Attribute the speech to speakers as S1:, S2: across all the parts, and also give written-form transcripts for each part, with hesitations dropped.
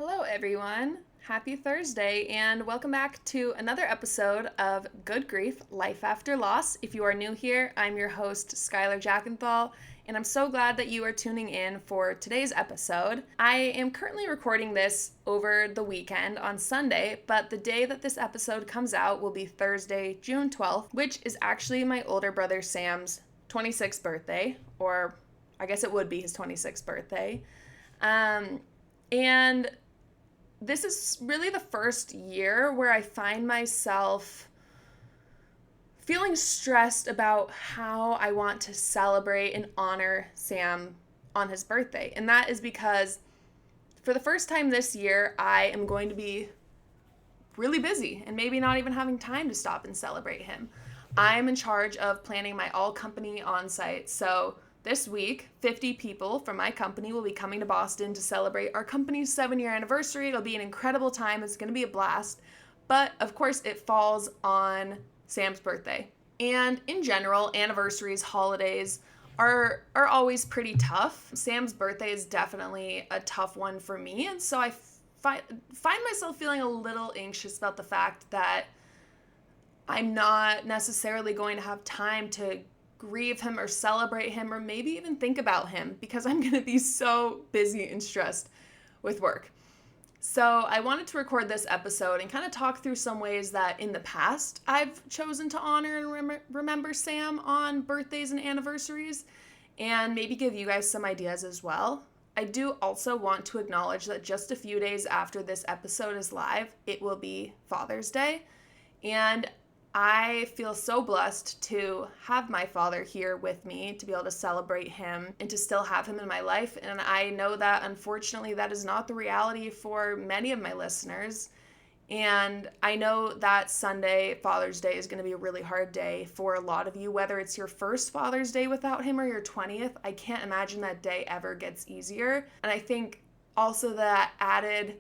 S1: Hello, everyone. Happy Thursday, and welcome back to another episode of Good Grief Life After Loss. If you are new here, I'm your host, Skylar Jackenthal, and I'm so glad that you are tuning in for today's episode. I am currently recording this over the weekend on Sunday, but the day that this episode comes out will be Thursday, June 12th, which is actually my older brother Sam's 26th birthday, or I guess it would be his 26th birthday. And this is really the first year where I find myself feeling stressed about how I want to celebrate and honor Sam on his birthday. And that is because for the first time this year, I am going to be really busy and maybe not even having time to stop and celebrate him. I'm in charge of planning my all-company on-site, so this week, 50 people from my company will be coming to Boston to celebrate our company's 7-year anniversary. It'll be an incredible time. It's going to be a blast. But, of course, it falls on Sam's birthday. And in general, anniversaries, holidays are always pretty tough. Sam's birthday is definitely a tough one for me. And so I find myself feeling a little anxious about the fact that I'm not necessarily going to have time to grieve him or celebrate him or maybe even think about him because I'm going to be so busy and stressed with work. So I wanted to record this episode and kind of talk through some ways that in the past I've chosen to honor and remember Sam on birthdays and anniversaries, and maybe give you guys some ideas as well. I do also want to acknowledge that just a few days after this episode is live, it will be Father's Day, and I feel so blessed to have my father here with me, to be able to celebrate him and to still have him in my life. And I know that unfortunately that is not the reality for many of my listeners. And I know that Sunday, Father's Day, is going to be a really hard day for a lot of you, whether it's your first Father's Day without him or your 20th. I can't imagine that day ever gets easier. And I think also that added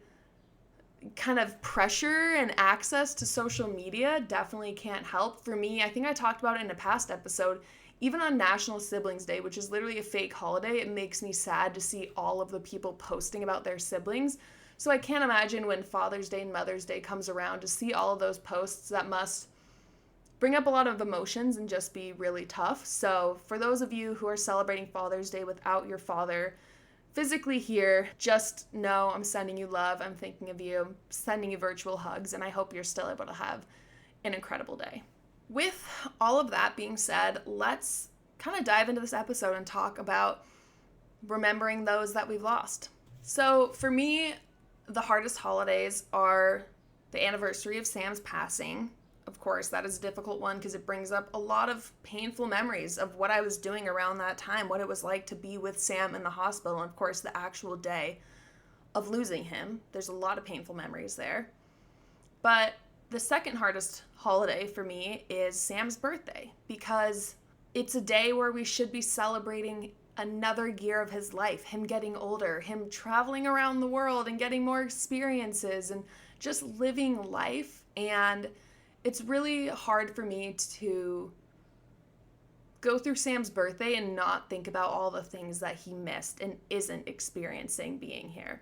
S1: kind of pressure and access to social media definitely can't help. For me, I think I talked about it in a past episode, even on National Siblings Day, which is literally a fake holiday, it makes me sad to see all of the people posting about their siblings. So I can't imagine when Father's Day and Mother's Day comes around to see all of those posts. That must bring up a lot of emotions and just be really tough. So for those of you who are celebrating Father's Day without your father physically here, just know I'm sending you love, I'm thinking of you, sending you virtual hugs, and I hope you're still able to have an incredible day. With all of that being said, let's kind of dive into this episode and talk about remembering those that we've lost. So for me, the hardest holidays are the anniversary of Sam's passing. Of course, that is a difficult one because it brings up a lot of painful memories of what I was doing around that time, what it was like to be with Sam in the hospital, and of course, the actual day of losing him. There's a lot of painful memories there. But the second hardest holiday for me is Sam's birthday because it's a day where we should be celebrating another year of his life, him getting older, him traveling around the world and getting more experiences and just living life. And it's really hard for me to go through Sam's birthday and not think about all the things that he missed and isn't experiencing being here.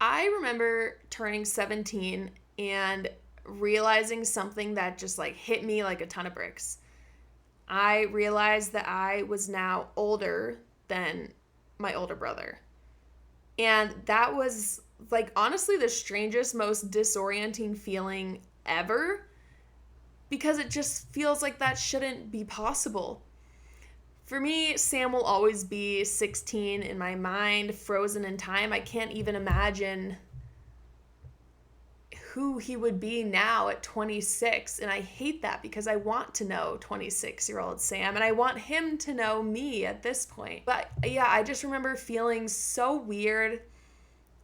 S1: I remember turning 17 and realizing something that just hit me like a ton of bricks. I realized that I was now older than my older brother. And that was honestly the strangest, most disorienting feeling ever, because it just feels like that shouldn't be possible. For me, Sam will always be 16 in my mind, frozen in time. I can't even imagine who he would be now at 26. And I hate that because I want to know 26-year-old Sam and I want him to know me at this point. But yeah, I just remember feeling so weird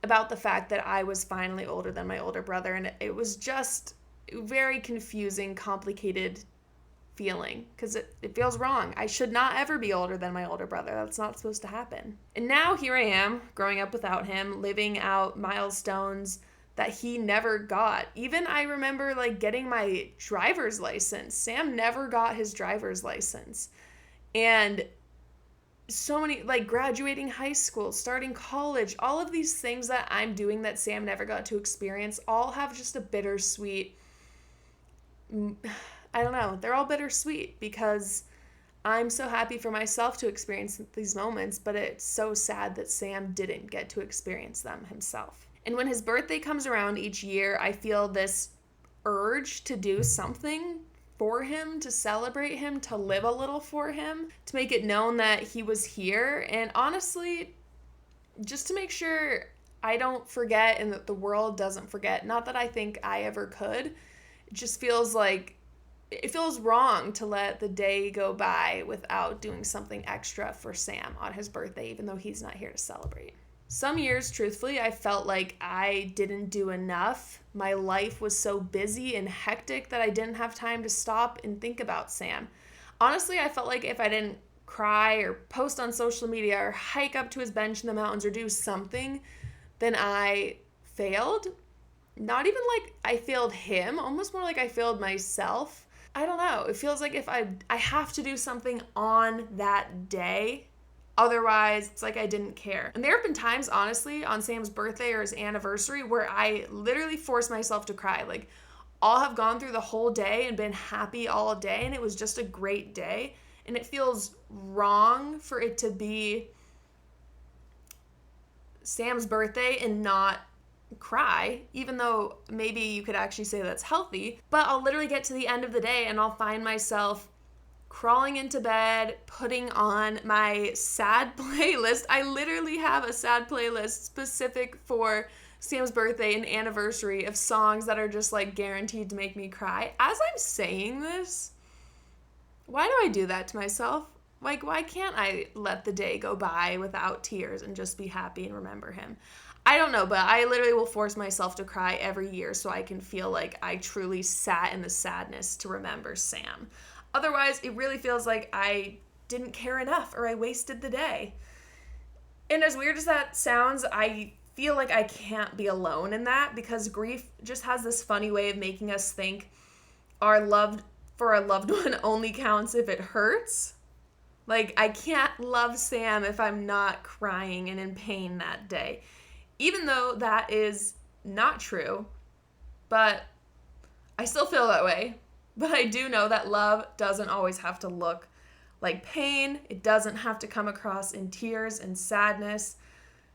S1: about the fact that I was finally older than my older brother. And it was just very confusing, complicated feeling because it feels wrong. I should not ever be older than my older brother. That's not supposed to happen. And now here I am, growing up without him, living out milestones that he never got. Even I remember getting my driver's license. Sam never got his driver's license. And so many, like graduating high school, starting college, all of these things that I'm doing that Sam never got to experience all have just a bittersweet, I don't know, they're all bittersweet because I'm so happy for myself to experience these moments, but it's so sad that Sam didn't get to experience them himself. And when his birthday comes around each year, I feel this urge to do something for him, to celebrate him, to live a little for him, to make it known that he was here, and honestly, just to make sure I don't forget and that the world doesn't forget. Not that I think I ever could. It just feels like it feels wrong to let the day go by without doing something extra for Sam on his birthday, even though he's not here to celebrate. Some years, truthfully, I felt like I didn't do enough. My life was so busy and hectic that I didn't have time to stop and think about Sam. Honestly, I felt like if I didn't cry or post on social media or hike up to his bench in the mountains or do something, then I failed. Not even like I failed him, almost more like I failed myself. I don't know. It feels like if I have to do something on that day. Otherwise, it's like I didn't care. And there have been times, honestly, on Sam's birthday or his anniversary where I literally forced myself to cry. Like, I'll have gone through the whole day and been happy all day, and it was just a great day. And it feels wrong for it to be Sam's birthday and not cry, even though maybe you could actually say that's healthy. But I'll literally get to the end of the day and I'll find myself crawling into bed, putting on my sad playlist. I literally have a sad playlist specific for Sam's birthday and anniversary of songs that are just like guaranteed to make me cry. As I'm saying this, why do I do that to myself? Like, why can't I let the day go by without tears and just be happy and remember him? I don't know, but I literally will force myself to cry every year so I can feel like I truly sat in the sadness to remember Sam. Otherwise, it really feels like I didn't care enough or I wasted the day. And as weird as that sounds, I feel like I can't be alone in that because grief just has this funny way of making us think our love for a loved one only counts if it hurts. Like, I can't love Sam if I'm not crying and in pain that day. Even though that is not true, but I still feel that way. But I do know that love doesn't always have to look like pain. It doesn't have to come across in tears and sadness.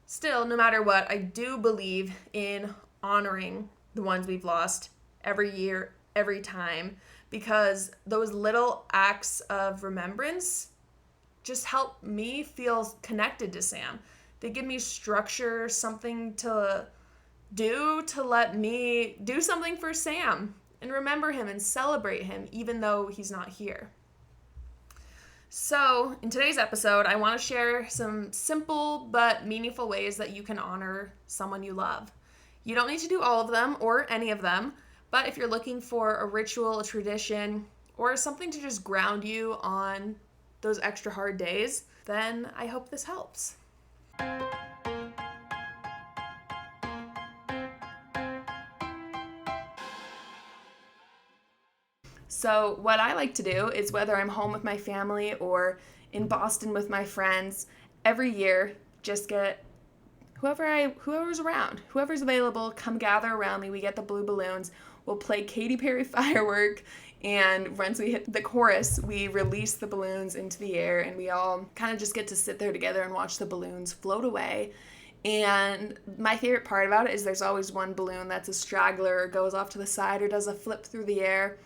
S1: Still, no matter what, I do believe in honoring the ones we've lost every year, every time, because those little acts of remembrance just help me feel connected to Sam. They give me structure, something to do to let me do something for Sam and remember him and celebrate him even though he's not here. So, in today's episode, I want to share some simple but meaningful ways that you can honor someone you love. You don't need to do all of them or any of them, but if you're looking for a ritual, a tradition, or something to just ground you on those extra hard days, then I hope this helps. So what I like to do is, whether I'm home with my family or in Boston with my friends, every year just get whoever's around, whoever's available, come gather around me. We get the blue balloons. We'll play Katy Perry Firework, and once we hit the chorus, we release the balloons into the air, and we all kind of just get to sit there together and watch the balloons float away. And my favorite part about it is there's always one balloon that's a straggler or goes off to the side or does a flip through the air.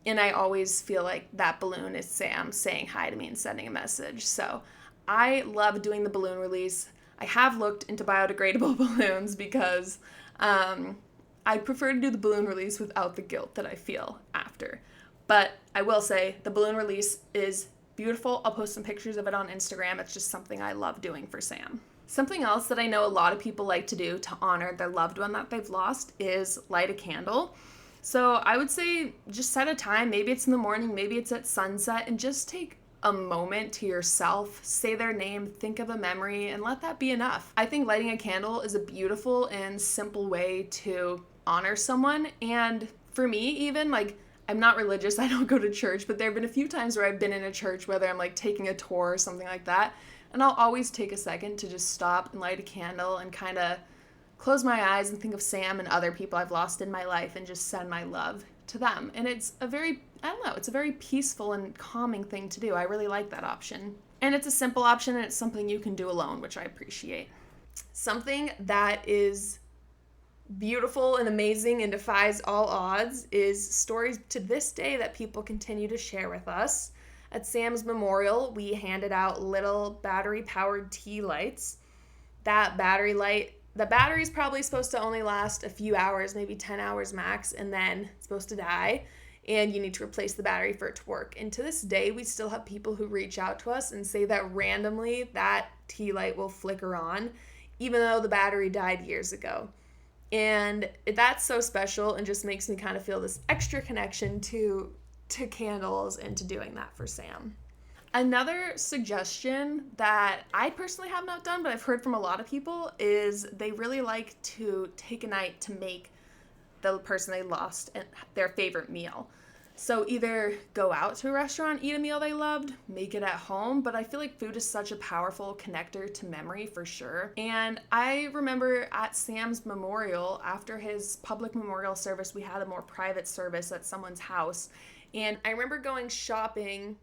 S1: And I always feel like that balloon is Sam saying hi to me and sending a message. So I love doing the balloon release. I have looked into biodegradable balloons because I prefer to do the balloon release without the guilt that I feel after. But I will say the balloon release is beautiful. I'll post some pictures of it on Instagram. It's just something I love doing for Sam. Something else that I know a lot of people like to do to honor their loved one that they've lost is light a candle. So I would say just set a time. Maybe it's in the morning, maybe it's at sunset, and just take a moment to yourself, say their name, think of a memory, and let that be enough. I think lighting a candle is a beautiful and simple way to honor someone. And for me, even, like, I'm not religious, I don't go to church, but there have been a few times where I've been in a church, whether I'm like taking a tour or something like that, And I'll always take a second to just stop and light a candle and kind of close my eyes and think of Sam and other people I've lost in my life and just send my love to them. And it's a very, I don't know, it's a very peaceful and calming thing to do. I really like that option. And it's a simple option, and it's something you can do alone, which I appreciate. Something that is beautiful and amazing and defies all odds is stories to this day that people continue to share with us. At Sam's memorial, we handed out little battery-powered tea lights. The battery's probably supposed to only last a few hours, maybe 10 hours max, and then it's supposed to die, and you need to replace the battery for it to work. And to this day, we still have people who reach out to us and say that randomly that tea light will flicker on, even though the battery died years ago. And that's so special and just makes me kind of feel this extra connection to candles and to doing that for Sam. Another suggestion that I personally have not done, but I've heard from a lot of people, is they really like to take a night to make the person they lost their favorite meal. So either go out to a restaurant, eat a meal they loved, make it at home, but I feel like food is such a powerful connector to memory for sure. And I remember at Sam's memorial, after his public memorial service, we had a more private service at someone's house. And I remember going shopping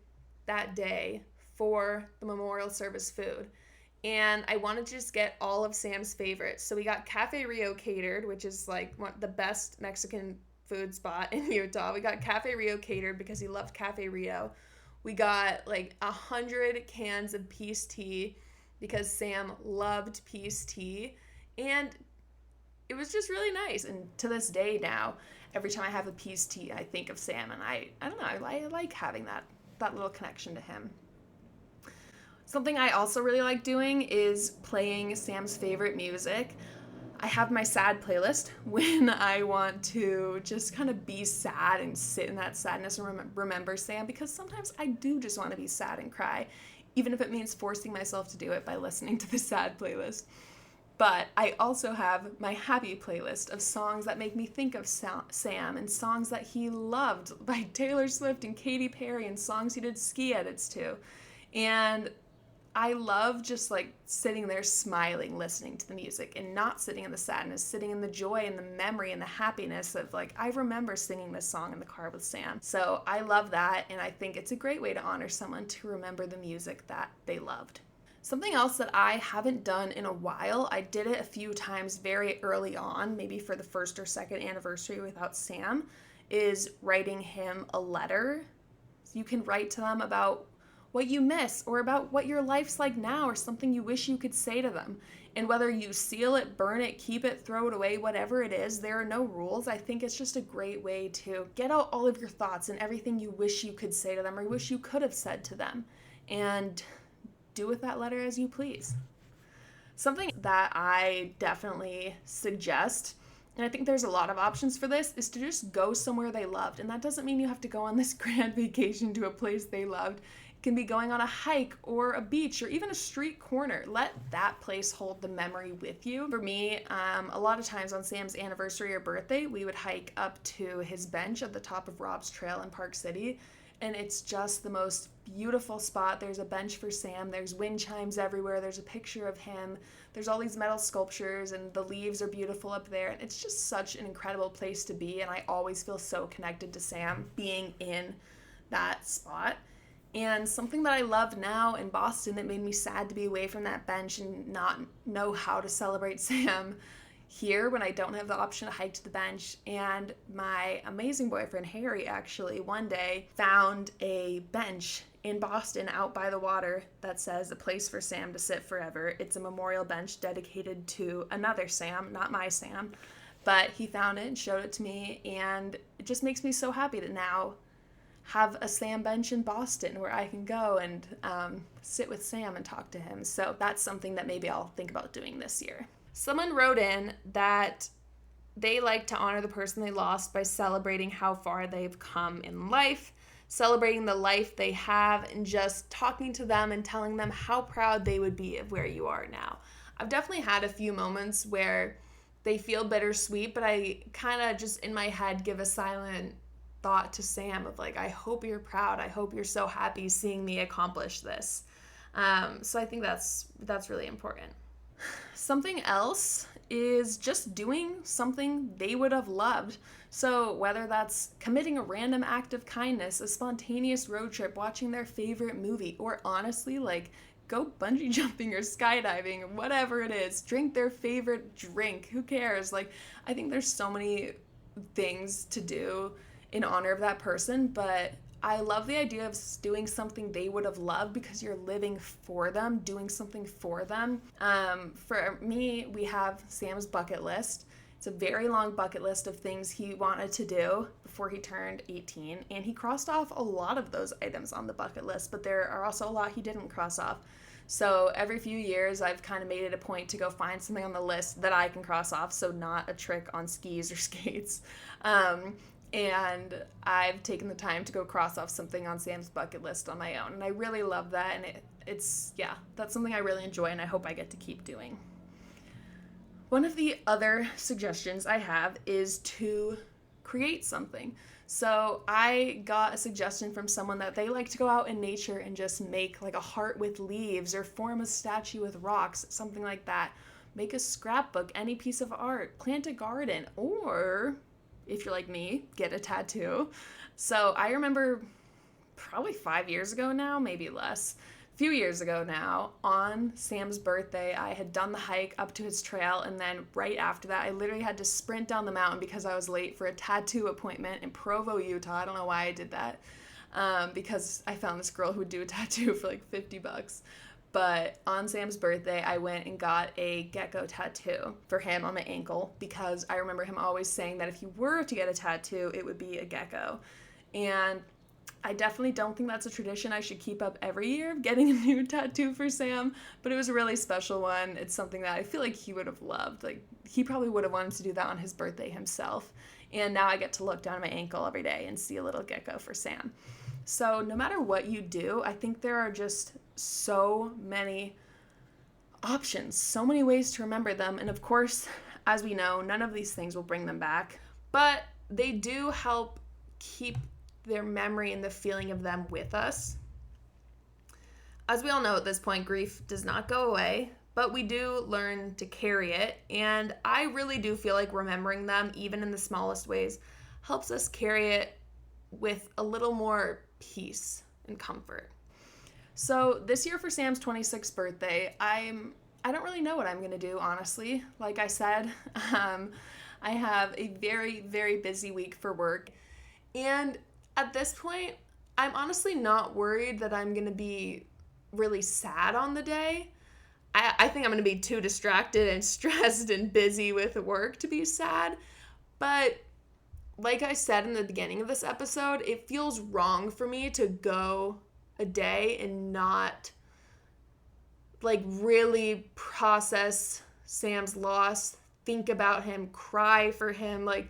S1: that day for the memorial service food. And I wanted to just get all of Sam's favorites. So we got Cafe Rio catered, which is like the best Mexican food spot in Utah. We got Cafe Rio catered because he loved Cafe Rio. We got like 100 cans of peace tea because Sam loved peace tea. And it was just really nice. And to this day now, every time I have a peace tea, I think of Sam. And I don't know, I like having that little connection to him. Something I also really like doing is playing Sam's favorite music. I have my sad playlist when I want to just kind of be sad and sit in that sadness and remember Sam, because sometimes I do just want to be sad and cry, even if it means forcing myself to do it by listening to the sad playlist. But I also have my happy playlist of songs that make me think of Sam and songs that he loved by Taylor Swift and Katy Perry and songs he did ski edits to. And I love just like sitting there smiling, listening to the music and not sitting in the sadness, sitting in the joy and the memory and the happiness of like, I remember singing this song in the car with Sam. So I love that. And I think it's a great way to honor someone to remember the music that they loved. Something else that I haven't done in a while, I did it a few times very early on, maybe for the first or second anniversary without Sam, is writing him a letter. So you can write to them about what you miss or about what your life's like now or something you wish you could say to them. And whether you seal it, burn it, keep it, throw it away, whatever it is, there are no rules. I think it's just a great way to get out all of your thoughts and everything you wish you could say to them or wish you could have said to them. And do with that letter as you please. Something that I definitely suggest, and I think there's a lot of options for this, is to just go somewhere they loved. And that doesn't mean you have to go on this grand vacation to a place they loved. It can be going on a hike or a beach or even a street corner. Let that place hold the memory with you. For me, a lot of times on Sam's anniversary or birthday, we would hike up to his bench at the top of Rob's Trail in Park City. And it's just the most beautiful spot. There's a bench for Sam. There's wind chimes everywhere. There's a picture of him. There's all these metal sculptures and the leaves are beautiful up there. And it's just such an incredible place to be. And I always feel so connected to Sam being in that spot. And something that I love now in Boston that made me sad to be away from that bench and not know how to celebrate Sam here when I don't have the option to hike to the bench. And my amazing boyfriend Harry actually one day found a bench in Boston out by the water that says a place for Sam to sit forever. It's a memorial bench dedicated to another Sam, not my Sam, but he found it and showed it to me, and it just makes me so happy to now have a Sam bench in Boston where I can go and sit with Sam and talk to him. So that's something that maybe I'll think about doing this year. Someone wrote in that they like to honor the person they lost by celebrating how far they've come in life, celebrating the life they have, and just talking to them and telling them how proud they would be of where you are now. I've definitely had a few moments where they feel bittersweet, but I kind of just in my head give a silent thought to Sam of like, I hope you're proud. I hope you're so happy seeing me accomplish this. So I think that's really important. Something else is just doing something they would have loved. So whether that's committing a random act of kindness, a spontaneous road trip, watching their favorite movie, or honestly, like, go bungee jumping or skydiving, whatever it is, drink their favorite drink, who cares? Like, I think there's so many things to do in honor of that person, but I love the idea of doing something they would have loved because you're living for them, doing something for them. For me, we have Sam's bucket list. It's a very long bucket list of things he wanted to do before he turned 18, and he crossed off a lot of those items on the bucket list, but there are also a lot he didn't cross off. So every few years, I've kind of made it a point to go find something on the list that I can cross off, so not a trick on skis or skates. And I've taken the time to go cross off something on Sam's bucket list on my own, and I really love that, and it's that's something I really enjoy, and I hope I get to keep doing. One of the other suggestions I have is to create something. So I got a suggestion from someone that they like to go out in nature and just make like a heart with leaves or form a statue with rocks, something like that. Make a scrapbook, any piece of art, plant a garden, or if you're like me, get a tattoo. So I remember probably 5 years ago now, maybe less, a few years ago now, on Sam's birthday, I had done the hike up to his trail, and then right after that, I literally had to sprint down the mountain because I was late for a tattoo appointment in Provo, Utah. I don't know why I did that, because I found this girl who would do a tattoo for like $50. But on Sam's birthday, I went and got a gecko tattoo for him on my ankle because I remember him always saying that if he were to get a tattoo, it would be a gecko. And I definitely don't think that's a tradition I should keep up every year, getting a new tattoo for Sam, but it was a really special one. It's something that I feel like he would have loved. Like, he probably would have wanted to do that on his birthday himself. And now I get to look down at my ankle every day and see a little gecko for Sam. So no matter what you do, I think there are just so many options, so many ways to remember them. And of course, as we know, none of these things will bring them back, but they do help keep their memory and the feeling of them with us. As we all know at this point, grief does not go away, but we do learn to carry it. And I really do feel like remembering them, even in the smallest ways, helps us carry it with a little more peace and comfort. So this year for Sam's 26th birthday, I don't really know what I'm going to do, honestly. Like I said, I have a very, very busy week for work. And at this point, I'm honestly not worried that I'm going to be really sad on the day. I think I'm going to be too distracted and stressed and busy with work to be sad. But like I said in the beginning of this episode, it feels wrong for me to go a day and not like really process Sam's loss, think about him, cry for him. Like,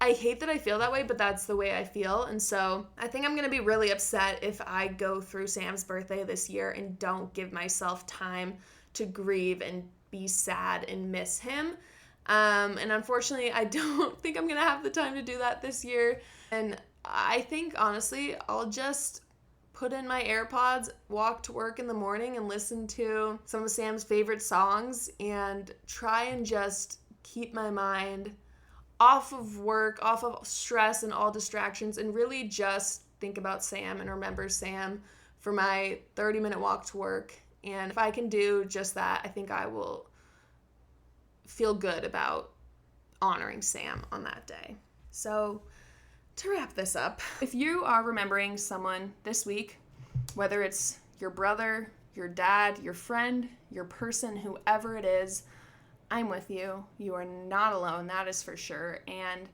S1: I hate that I feel that way, but that's the way I feel. And so I think I'm going to be really upset if I go through Sam's birthday this year and don't give myself time to grieve and be sad and miss him. And unfortunately, I don't think I'm going to have the time to do that this year. And I think, honestly, I'll just put in my AirPods, walk to work in the morning, and listen to some of Sam's favorite songs and try and just keep my mind off of work, off of stress and all distractions, and really just think about Sam and remember Sam for my 30-minute walk to work. And if I can do just that, I think I will feel good about honoring Sam on that day. So to wrap this up, if you are remembering someone this week, whether it's your brother, your dad, your friend, your person, whoever it is, I'm with you. You are not alone, that is for sure. And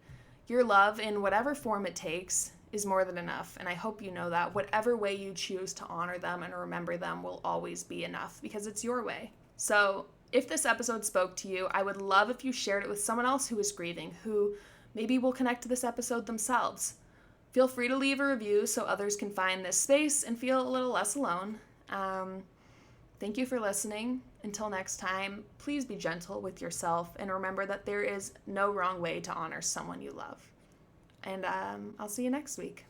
S1: your love, in whatever form it takes, is more than enough. And I hope you know that. Whatever way you choose to honor them and remember them will always be enough because it's your way. So if this episode spoke to you, I would love if you shared it with someone else who is grieving, who maybe will connect to this episode themselves. Feel free to leave a review so others can find this space and feel a little less alone. Thank you for listening. Until next time, please be gentle with yourself and remember that there is no wrong way to honor someone you love. And I'll see you next week.